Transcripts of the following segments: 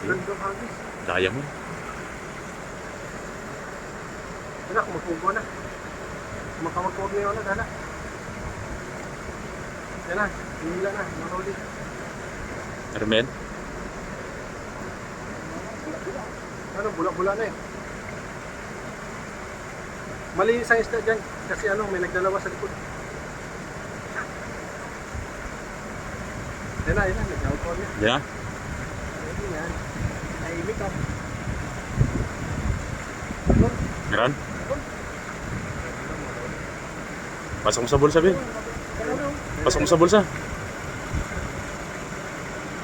Ganda hagis. Diamond. Wala, kumukubo na. Kumakawag-kuwag na yun, dala. Yan na, hinila na, maruli. Hermen. Ano, bula-bula na eh. Mali isang isda dyan, kasi ano, may nagdalawa sa likod. Yan na, nag-outcall niya. Yeah. Pwede yan. Nahimik ka. Meron? Pasok mo sa bulsa, Ben. Pasok mo sa bulsa.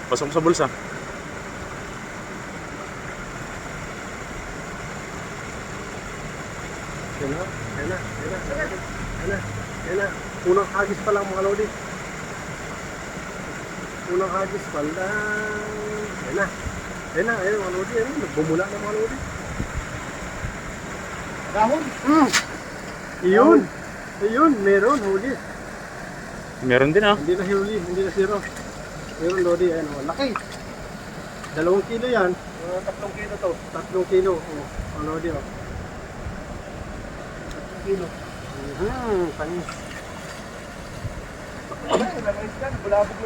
Pasok mo sa bulsa. Yan na. Unang hagis pa lang mga lodi. Unang hagis pa lang. Yan na mga lodi. Nagbumula na mga lodi. Dahon. Iyon, meron huli. Meron din, ah. Hindi na huli, hindi na zero. Meron lodi, ayan o. Laki. 2 kilo yan. 3 kilo to. 3 kilo. O, lodi o. 3 kilo. Panis. Ay, lamay isda. Bulabog mo